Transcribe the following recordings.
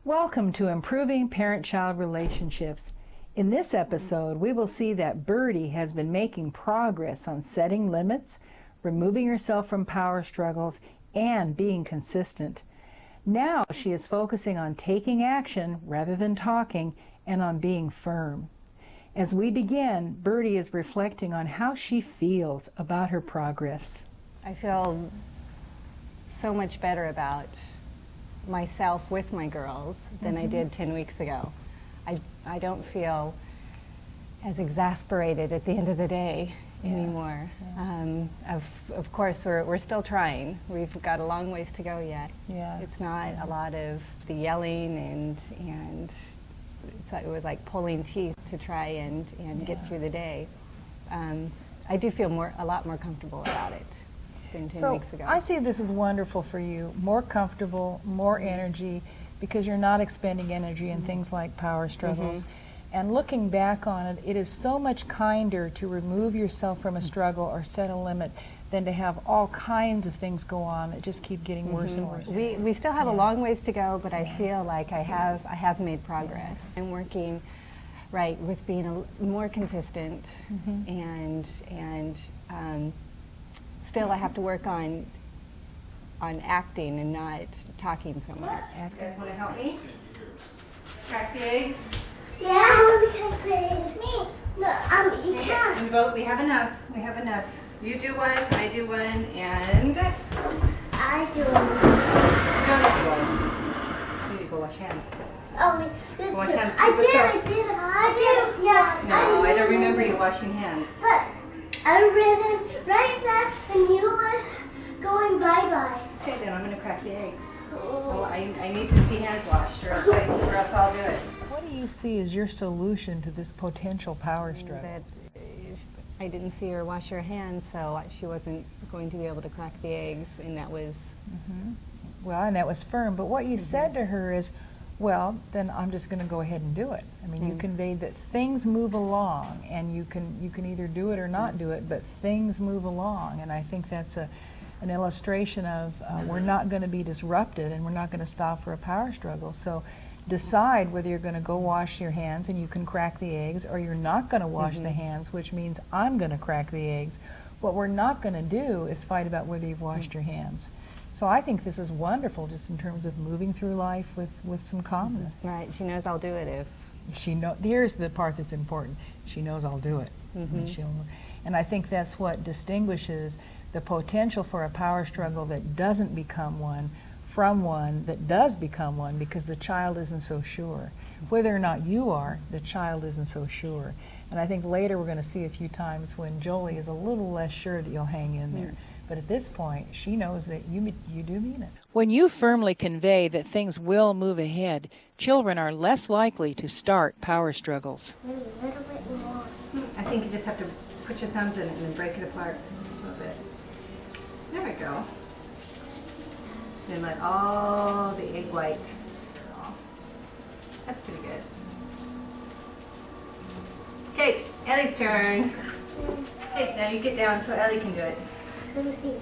Welcome to Improving Parent-Child Relationships. In this episode, we will see that Birdie has been making progress on setting limits, removing herself from power struggles, and being consistent. Now she is focusing on taking action rather than talking and on being firm. As we begin, Birdie is reflecting on how she feels about her progress. I feel so much better about myself with my girls than I did 10 weeks ago. I don't feel as exasperated at the end of the day anymore. Of course, we're still trying. We've got a long ways to go yet. It's not a lot of the yelling and it was like pulling teeth to try and get through the day. I do feel a lot more comfortable about it than 10 weeks ago. I see this as wonderful for you, more comfortable, more energy, because you're not expending energy in things like power struggles. And looking back on it, it is so much kinder to remove yourself from a struggle or set a limit than to have all kinds of things go on that just keep getting worse and worse. We still have a long ways to go, but I feel like I have made progress. I'm working with being more consistent, and still I have to work on acting and not talking so much. You guys want to help me? Crack the eggs? Yeah, I want to crack the eggs. Me? No, you can't. We vote. We have enough. We have enough. You do one, I do one, and I do one. Johnny do one. You need to go wash hands. Oh, wait. Wash hands. I did. Yeah. No, I don't remember you washing hands. But I read it right there, and you were going bye-bye. Okay, then I'm going to crack the eggs. So I need to see hands washed, or else I'll do it. What do you see as your solution to this potential power struggle? That I didn't see her wash her hands, so she wasn't going to be able to crack the eggs, and that was... Well, and that was firm, but what you said to her is, well, then I'm just going to go ahead and do it. I mean, you conveyed that things move along, and you can either do it or not do it, but things move along, and I think that's an illustration of we're not going to be disrupted, and we're not going to stop for a power struggle. So decide whether you're going to go wash your hands and you can crack the eggs, or you're not going to wash the hands, which means I'm going to crack the eggs. What we're not going to do is fight about whether you've washed your hands. So I think this is wonderful, just in terms of moving through life with some calmness. Right, she knows I'll do it if... Here's the part that's important. She knows I'll do it. And I think that's what distinguishes the potential for a power struggle that doesn't become one from one that does become one, because the child isn't so sure. Whether or not you are, the child isn't so sure. And I think later we're going to see a few times when Jolie is a little less sure that you'll hang in there. But at this point, she knows that you do mean it. When you firmly convey that things will move ahead, children are less likely to start power struggles. Maybe a little bit more. I think you just have to put your thumbs in it and then break it apart a little bit. There we go. And let all the egg white. Oh, that's pretty good. Okay, Ellie's turn. Hey, now you get down so Ellie can do it. Let me see.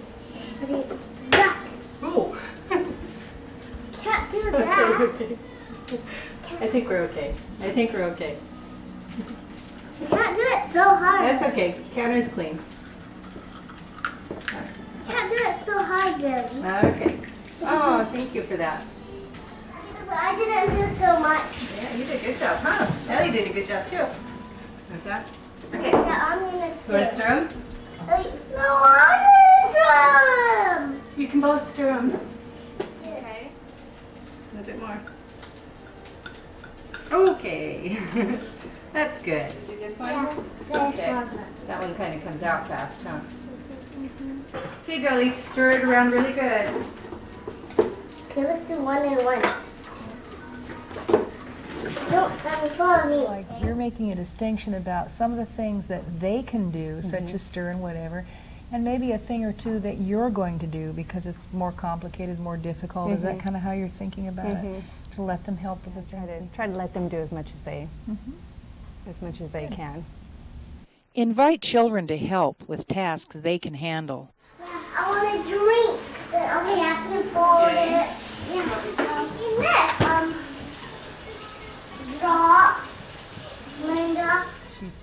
Yuck! Ooh. Can't do that. Okay. I think we're okay. I think we're okay. You can't do it so hard. That's okay. Counter's clean. You can't do it so hard, Daddy. Okay. Oh, thank you for that. But I didn't do so much. Yeah, you did a good job, huh? Ellie did a good job too. Like that? Okay. Yeah, I'm gonna stir. You want to stir them? No, I'm gonna stir 'em. You can both stir them. Okay. A little bit more. Okay. That's good. Do this one? Yeah, Okay. That one kind of comes out fast, huh? Okay, Jolie, stir it around really good. Okay, let's do one and one. Don't follow me. Like you're making a distinction about some of the things that they can do, such as stir and whatever, and maybe a thing or two that you're going to do because it's more complicated, more difficult. Is that kind of how you're thinking about it? To let them help with the things? Try to let them do as much as they can. Invite children to help with tasks they can handle. I want a drink. Then I'll have to fold it. Yeah.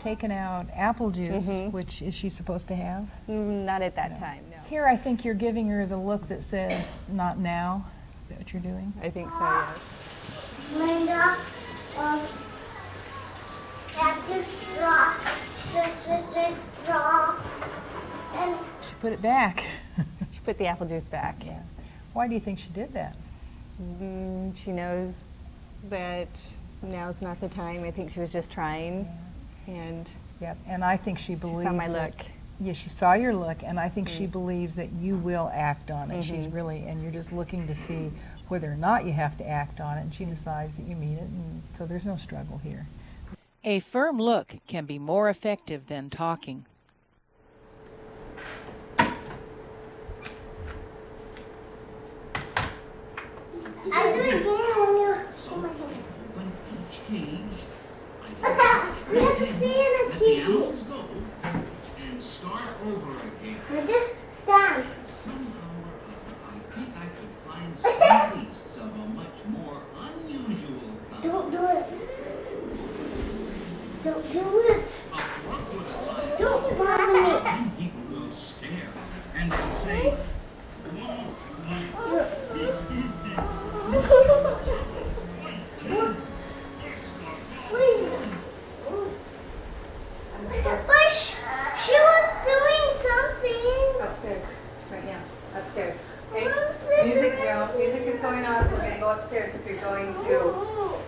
taken out apple juice, which is she supposed to have? Not at that time, no. Here I think you're giving her the look that says, not now. Is that what you're doing? I think so, yes. Linda, Captain Straw, Straw, and She put it back. She put the apple juice back. Yeah. Why do you think she did that? She knows that now's not the time. I think she was just trying, and Yep. And I think she believes saw my that- look. Yeah, she saw your look, and I think she believes that you will act on it. She's really, and you're just looking to see whether or not you have to act on it, and she decides that you mean it, and so there's no struggle here. A firm look can be more effective than talking. I do it again when you hold my hand. We have to see in the TV. And start over again. We just stand. Somehow or other, I think I could find some beasts of a much more unusual kind. Don't do it. Don't do it. What would I like? Don't bother me. Then people will stare and they'll say, But she was doing something. Upstairs, right now, upstairs. Okay? Music is going on. We're going to go upstairs if you're going to.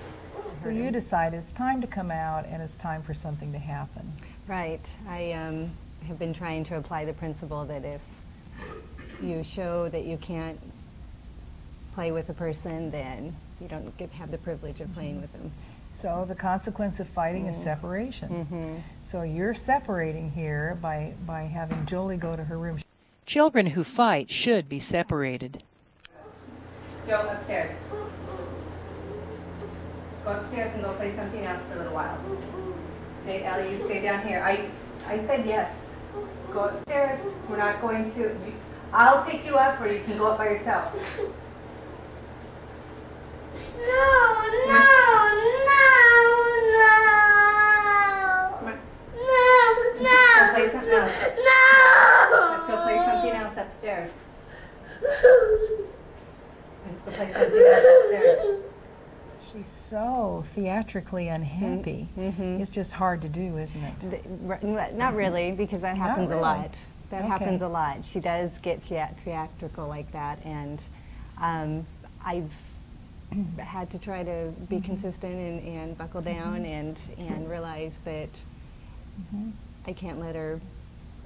So you decide it's time to come out, and it's time for something to happen. Right. I have been trying to apply the principle that if you show that you can't play with a person, then you don't have the privilege of playing with them. So the consequence of fighting is separation. So you're separating here by having Jolie go to her room. Children who fight should be separated. Joe, upstairs. Go upstairs and go play something else for a little while. Okay, Ellie, you stay down here. I said yes. Go upstairs. We're not going to. I'll pick you up, or you can go up by yourself. No. Come on. No. Let's go play something else. No. Let's go play something else upstairs. Let's go play something else upstairs. She's so theatrically unhappy. It's just hard to do, isn't it? Not really, because that happens really. a lot. That Okay. happens a lot. She does get theatrical like that, and I've had to try to be consistent and buckle down and realize that I can't let her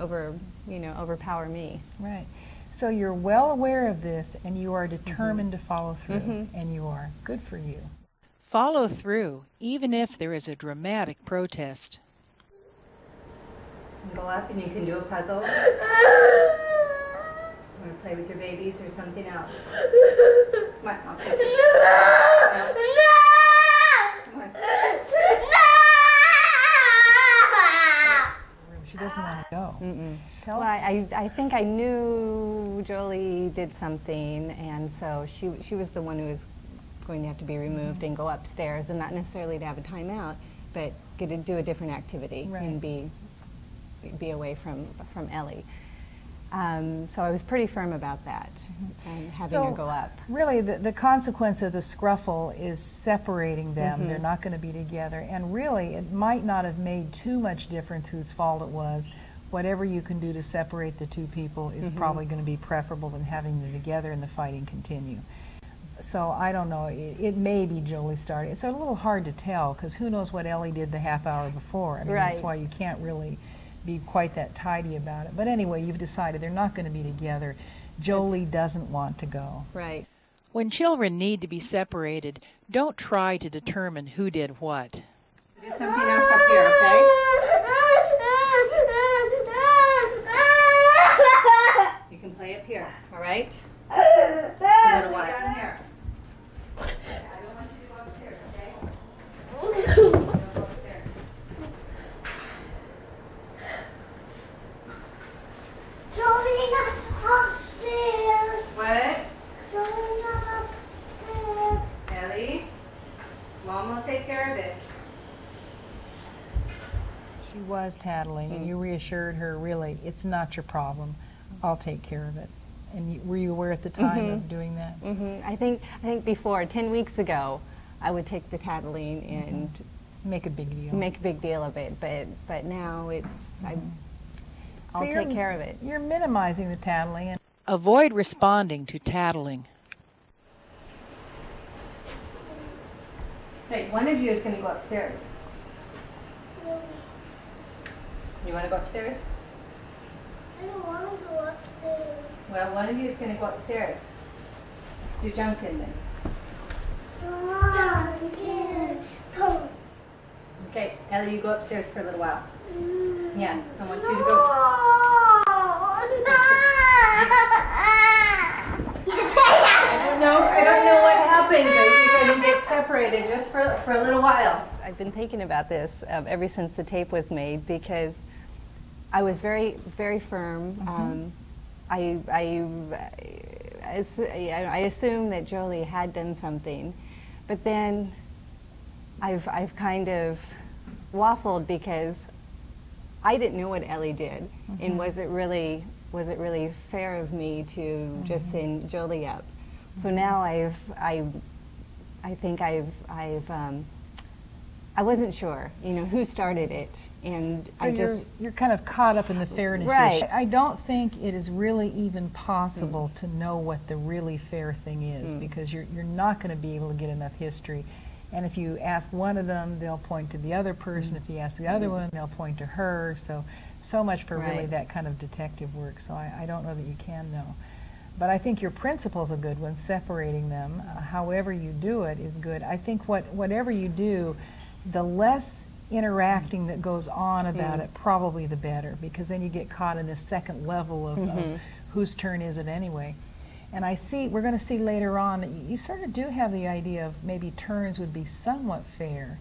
overpower me. Right. So you're well aware of this, and you are determined to follow through, and you are. Good for you. Follow through, even if there is a dramatic protest. You can go up and you can do a puzzle. You want to play with your babies or something else? Come on, I'll take you. Come on. She doesn't want to go. Tell Well, us. I think I knew Jolie did something, and so she was the one who was going to have to be removed and go upstairs, and not necessarily to have a timeout, but get to do a different activity and be away from Ellie. So I was pretty firm about that, having her go up. Really, the consequence of the scruffle is separating them. They're not going to be together. And really, it might not have made too much difference whose fault it was. Whatever you can do to separate the two people is probably going to be preferable than having them together and the fighting continue. So I don't know. It may be Jolie started. It's a little hard to tell because who knows what Ellie did the half hour before. I mean, that's why you can't really be quite that tidy about it. But anyway, you've decided they're not going to be together. Jolie doesn't want to go. Right. When children need to be separated, don't try to determine who did what. Do something else up here, okay? You can play up here, all right? A little while. Down here. I don't want you to go upstairs, okay? Don't go upstairs. Jolene upstairs. What? Jolene upstairs. Ellie? Mom will take care of it. She was tattling, and you reassured her, really, it's not your problem. I'll take care of it. And were you aware at the time of doing that? I think before, 10 weeks ago, I would take the tattling and make a big deal. Make a big deal of it, but now it's I'll take care of it. You're minimizing the tattling. And Avoid responding to tattling. Right, one of you is going to go upstairs. You want to go upstairs? I don't want to go upstairs. Well, one of you is going to go upstairs. Let's do Junkin then. Okay, Ellie, you go upstairs for a little while. Yeah, I want you to go. I don't know what happened, but you're going to get separated just for a little while. I've been thinking about this ever since the tape was made, because I was very, very firm. I assumed that Jolie had done something, but then I've kind of waffled because I didn't know what Ellie did, and was it really fair of me to just send Jolie up? So now I wasn't sure, who started it, and so you're kind of caught up in the fairness issue. I don't think it is really even possible to know what the really fair thing is, because you're not going to be able to get enough history. And if you ask one of them, they'll point to the other person. If you ask the other one, they'll point to her. So much for really that kind of detective work. So I don't know that you can know. But I think your principle's a good one, separating them. However you do it is good. I think whatever you do, the less interacting that goes on about it, probably the better, because then you get caught in this second level of whose turn is it anyway. And we're going to see later on that you sort of do have the idea of maybe turns would be somewhat fair.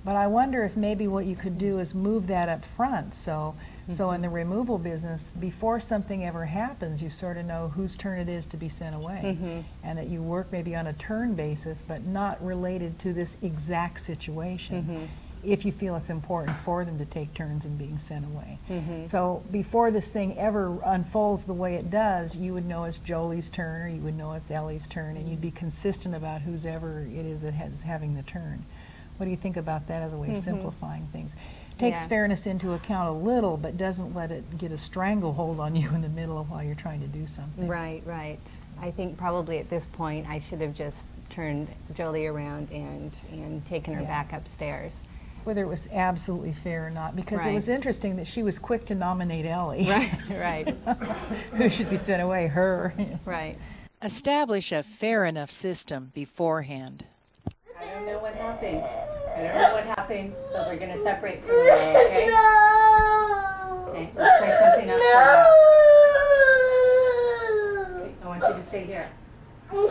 But I wonder if maybe what you could do is move that up front. So in the removal business, before something ever happens, you sort of know whose turn it is to be sent away. And that you work maybe on a turn basis, but not related to this exact situation, if you feel it's important for them to take turns in being sent away. So before this thing ever unfolds the way it does, you would know it's Jolie's turn, or you would know it's Ellie's turn, and you'd be consistent about whoever it is that is having the turn. What do you think about that as a way of simplifying things? Takes fairness into account a little, but doesn't let it get a stranglehold on you in the middle of while you're trying to do something. Right. I think probably at this point I should have just turned Jolie around and taken her back upstairs. Whether it was absolutely fair or not, because it was interesting that she was quick to nominate Ellie. Right. Who should be sent away? Her. Right. Establish a fair enough system beforehand. I don't know what happened. But we're going to separate some more, okay? Okay, let's try something else for that. Okay, I want you to stay here. I want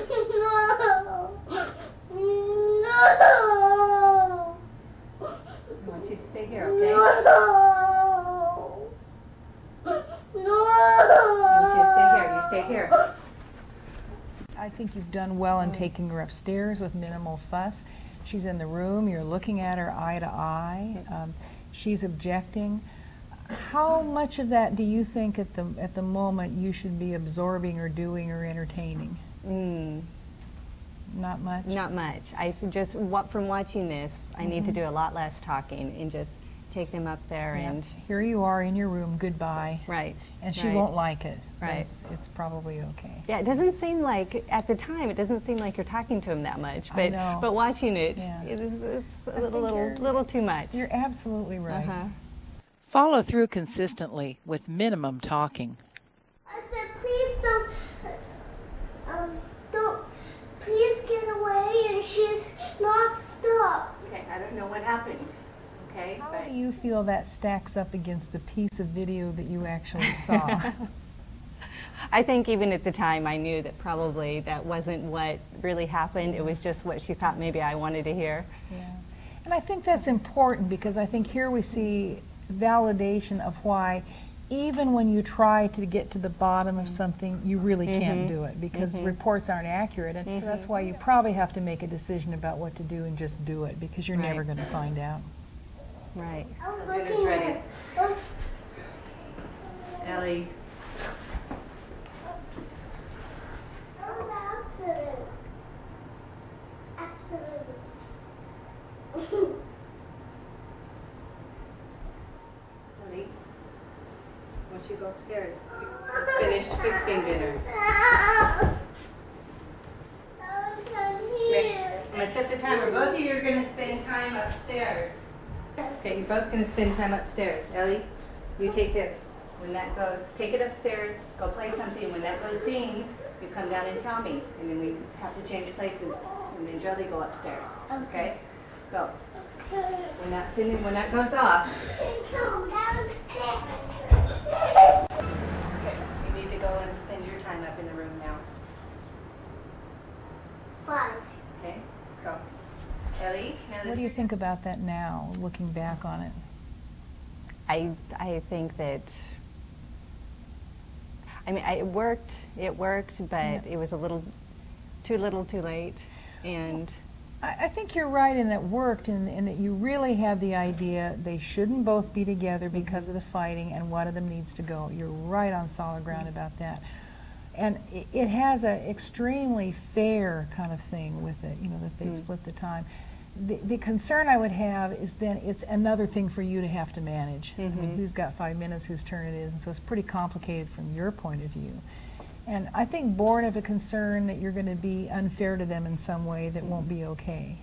you to stay here, okay? I want you to stay here. You stay here. I think you've done well in taking her upstairs with minimal fuss. She's in the room, you're looking at her eye to eye, she's objecting. How much of that do you think at the moment you should be absorbing or doing or entertaining? Not much? Not much. From watching this, I need to do a lot less talking and just take them up there and... Here you are in your room, goodbye. Right. And she won't like it. Right. It's probably okay. Yeah, it doesn't seem like, at the time, it doesn't seem like you're talking to him that much. But, I know. But watching it, it's a little too much. You're absolutely right. Follow through consistently with minimum talking. I said, please please get away, and she's not stopped. Okay, I don't know what happened. Okay, How do you feel that stacks up against the piece of video that you actually saw? I think even at the time I knew that probably that wasn't what really happened. It was just what she thought maybe I wanted to hear. Yeah. And I think that's important, because I think here we see validation of why even when you try to get to the bottom of something, you really can't do it, because reports aren't accurate. And so that's why you probably have to make a decision about what to do and just do it, because you're never going to find out. Right. I'm Dinner's looking ready. at Ellie. Ellie, why don't you go upstairs? Finished fixing dinner. I'm going to set the timer. Both of you are going to spend time upstairs. Okay, you're both going to spend time upstairs. Ellie, you take this. When that goes, take it upstairs, go play something. When that goes ding, you come down and tell me. And then we have to change places. And then Jody go upstairs. Okay? Go. When that goes off. Okay, you need to go and spend your time up in the room now. 5. Okay? Go. Ellie, now that What do you think about that now, looking back on it? I think that, I mean, it worked, but it was a little too late, and I think you're right in that it worked, in that you really had the idea they shouldn't both be together because of the fighting, and one of them needs to go. You're right on solid ground about that. And it has an extremely fair kind of thing with it, you know, that they split the time. The concern I would have is then it's another thing for you to have to manage. I mean, who's got 5 minutes, whose turn it is, and so it's pretty complicated from your point of view. And I think born of a concern that you're going to be unfair to them in some way that won't be okay,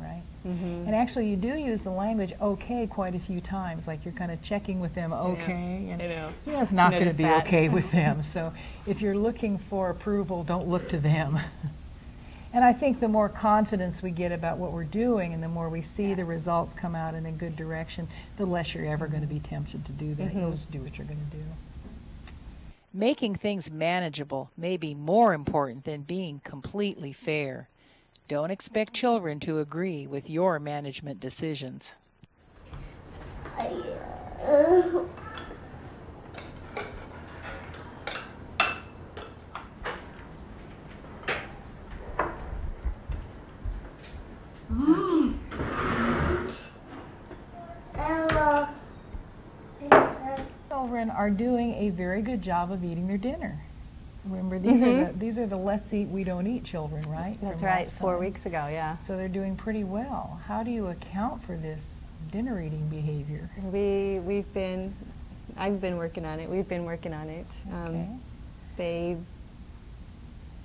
right? And actually you do use the language okay quite a few times, like you're kind of checking with them, okay, and you know it's not going to be okay with them. So if you're looking for approval, don't look to them. And I think the more confidence we get about what we're doing and the more we see the results come out in a good direction, the less you're ever going to be tempted to do that. You'll just do what you're going to do. Making things manageable may be more important than being completely fair. Don't expect children to agree with your management decisions. Children are doing a very good job of eating their dinner. Remember, these are the let's eat, we don't eat children, right? That's From right, last 4 time. weeks ago, yeah. So they're doing pretty well. How do you account for this dinner eating behavior? I've been working on it. We've been working on it. Okay.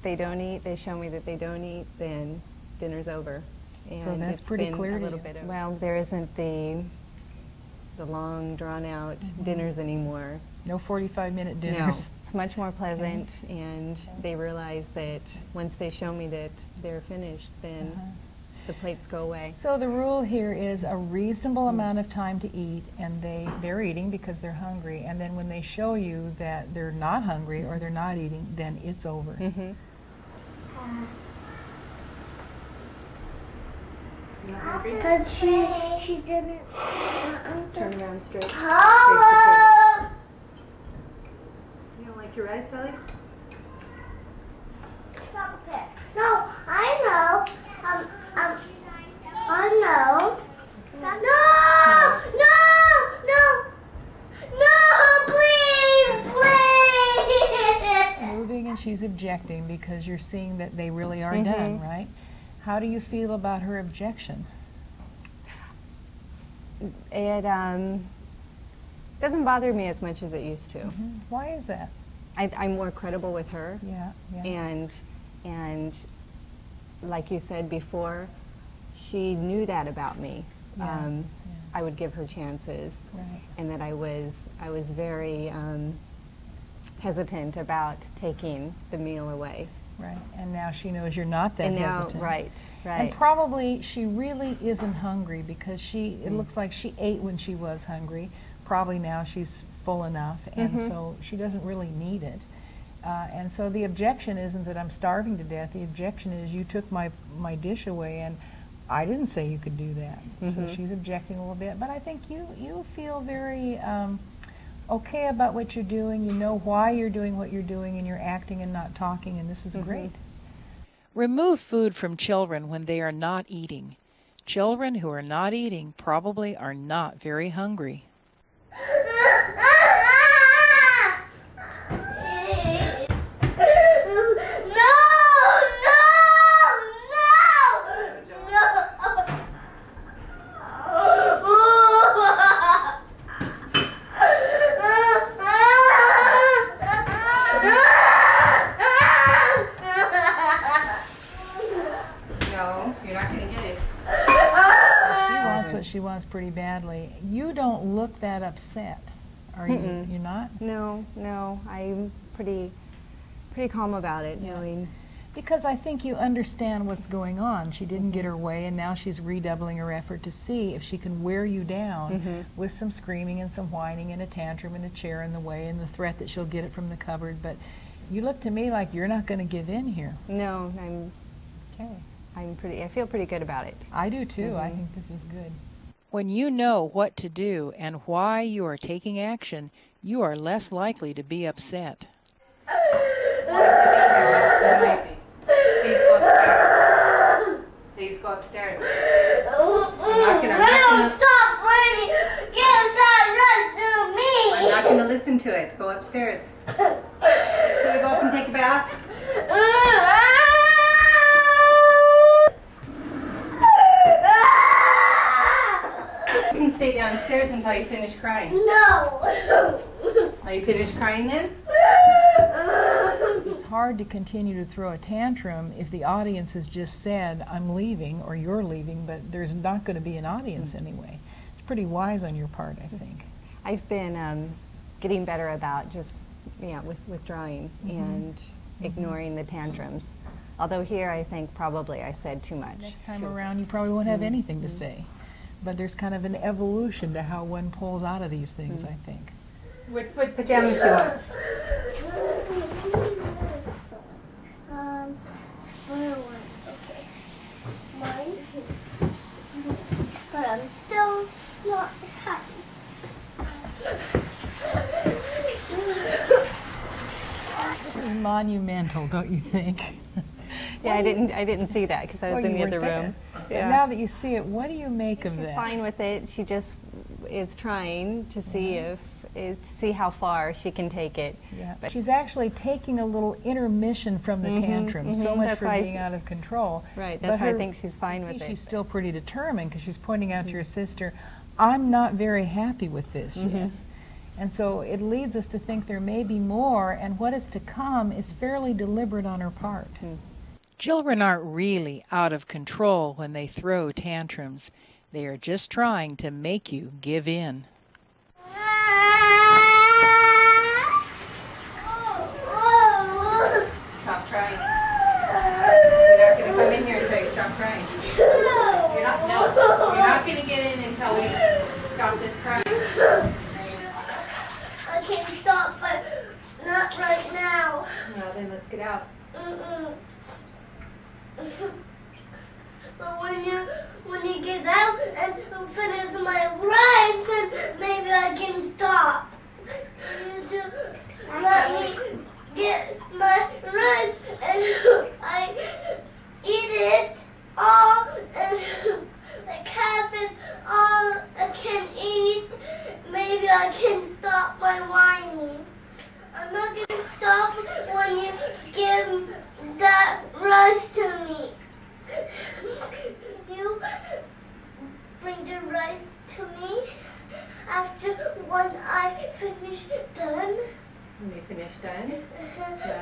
They don't eat. They show me that they don't eat. Then dinner's over. And So that's it's pretty been clear a to little you. bit of, well, there isn't the long drawn out dinners anymore. No 45-minute No, dinners. it's much more pleasant, and they realize that once they show me that they're finished, then the plates go away. So the rule here is a reasonable amount of time to eat, and they're eating because they're hungry, and then when they show you that they're not hungry or they're not eating, then it's over. Because she didn't. turn around straight. Hello. You don't like your rice, Ellie? Stop it. No, I know. I know. No, please. Moving, and she's objecting because you're seeing that they really are done, right? How do you feel about her objection? It doesn't bother me as much as it used to. Why is that? I'm more credible with her. Yeah. And like you said before, she knew that about me. I would give her chances, and that I was very hesitant about taking the meal away. Right, and now she knows you're not that hesitant. Right. And probably she really isn't hungry because it looks like she ate when she was hungry. Probably now she's full enough, and so she doesn't really need it. And so the objection isn't that I'm starving to death. The objection is you took my dish away, and I didn't say you could do that. So she's objecting a little bit. But I think you feel very okay about what you're doing. You know why you're doing what you're doing, and you're acting and not talking, and this is great. Remove food from children when they are not eating. Children who are not eating probably are not very hungry. she wants pretty badly. You don't look that upset, are you? You're not? No, no, I'm pretty calm about it, knowing. Because I think you understand what's going on. She didn't get her way, and now she's redoubling her effort to see if she can wear you down with some screaming and some whining and a tantrum and a chair in the way and the threat that she'll get it from the cupboard. But you look to me like you're not going to give in here. No, Okay. I feel pretty good about it. I do too. I think this is good. When you know what to do and why you are taking action, you are less likely to be upset. Please go upstairs. Stop playing. Give that rest to me. I'm not going to listen to it. Go upstairs. Can we go up and take a bath? You can stay downstairs until you finish crying. No. Are you finished crying then? It's hard to continue to throw a tantrum if the audience has just said, I'm leaving or you're leaving, but there's not going to be an audience anyway. It's pretty wise on your part, I think. I've been getting better about just, withdrawing and ignoring the tantrums. Although here I think probably I said too much. Next time around you probably won't have anything to say. But there's kind of an evolution to how one pulls out of these things, I think. What pajamas do you want? Blue ones, okay. Mine. But I'm still not happy. This is monumental, don't you think? Yeah, I didn't see that because I was in the other room. But now that you see it, what do you make of She's that? fine with it. She just is trying to see how far she can take it. Yeah. But She's actually taking a little intermission from the tantrum, so much That's for why being out of control. Right, But that's why I her- think she's fine see, with it. She's still pretty determined because she's pointing out to her sister, I'm not very happy with this yet. And so it leads us to think there may be more, and what is to come is fairly deliberate on her part. Children aren't really out of control when they throw tantrums. They are just trying to make you give in. Stop crying. You're not going to come in here until you stop crying. You're not going to get in until we stop this crying. I can stop, but not right now. No, then let's get out. But when you get out and finish my rice, then maybe I can stop. You let me get my rice and I eat it all, and the cat is all I can eat. Maybe I can stop my whining. I'm not going to stop when you give that rice to me. You bring the rice to me after when I finish done. When you finish done,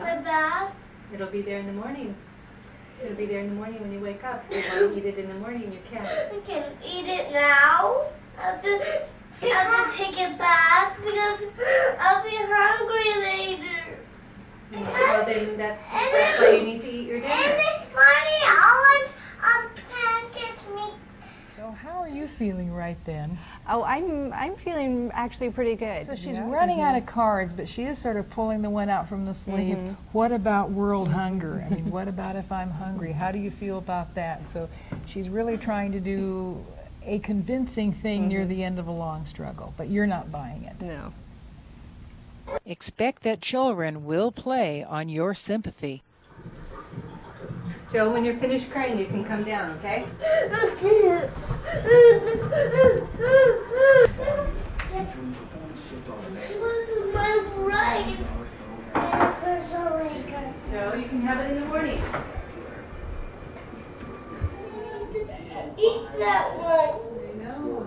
My bath. it'll be there in the morning. It'll be there in the morning when you wake up. If you want to eat it in the morning, you can. I can eat it now. I have to take a bath because I'll be hungry later. Well, then that's why you need to eat your dinner. And then, Mommy, I want pancakes meat. So how are you feeling right then? Oh, I'm feeling actually pretty good. So she's running out of cards, but she is sort of pulling the one out from the sleeve. What about world hunger? I mean, what about if I'm hungry? How do you feel about that? So she's really trying to do a convincing thing near the end of a long struggle, but you're not buying it. No. Expect that children will play on your sympathy. Joe, when you're finished crying, you can come down, okay? My rice. Joe, you can have it in the morning. Eat that one. I know.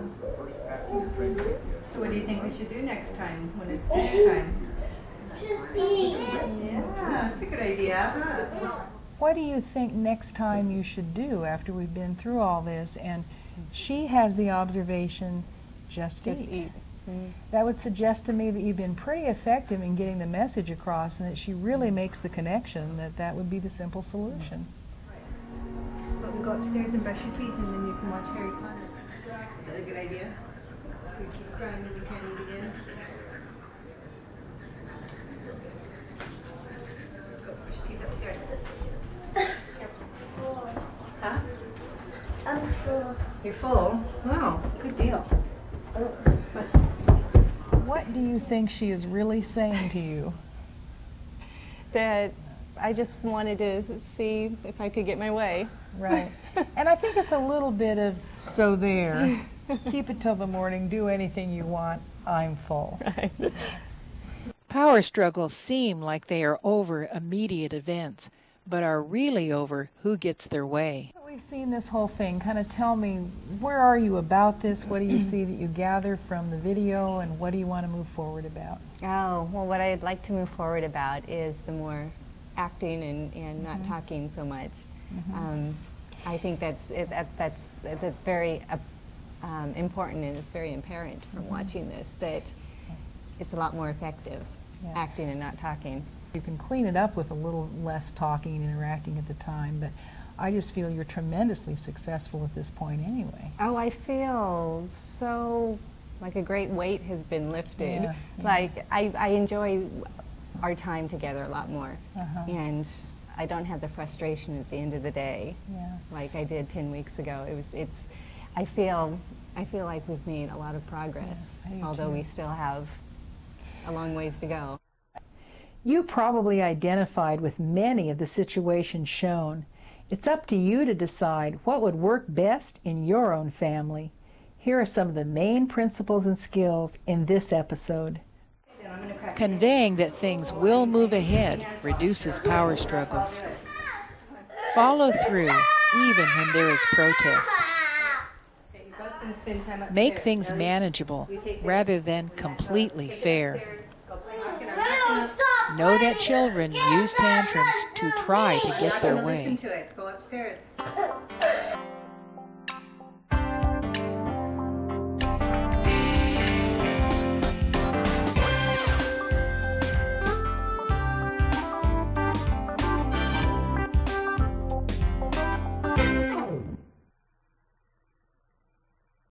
So what do you think we should do next time when it's dinner time? Just eat. Yeah, that's a good idea, huh? What do you think next time you should do after we've been through all this and She has the observation, just eat. That would suggest to me that you've been pretty effective in getting the message across, and that she really makes the connection that that would be the simple solution. But we go upstairs and brush your teeth, and then you can watch Harry Potter. Is that a good idea? You keep crying and you can't eat again. Go brush your teeth upstairs. Huh? I'm full. You're full? Wow, good deal. What do you think she is really saying to you? That I just wanted to see if I could get my way. Right. And I think it's a little bit of, so there, keep it till the morning, do anything you want, I'm full. Right. Power struggles seem like they are over immediate events, but are really over who gets their way. We've seen this whole thing. Kind of tell me, where are you about this? What do you see that you gather from the video, and what do you want to move forward about? Oh, well, what I'd like to move forward about is the more acting and not talking so much. I think that's very important, and it's very apparent from watching this that it's a lot more effective, acting and not talking. You can clean it up with a little less talking and interacting at the time, but I just feel you're tremendously successful at this point anyway. Oh, I feel so like a great weight has been lifted. Like I enjoy our time together a lot more, and I don't have the frustration at the end of the day like I did 10 weeks ago. I feel like we've made a lot of progress, although we still have a long ways to go. You probably identified with many of the situations shown. It's up to you to decide what would work best in your own family. Here are some of the main principles and skills in this episode. Conveying that things will move ahead reduces power struggles. Follow through even when there is protest. Make things manageable rather than completely fair. Know that children use tantrums to try to get their way. Go upstairs.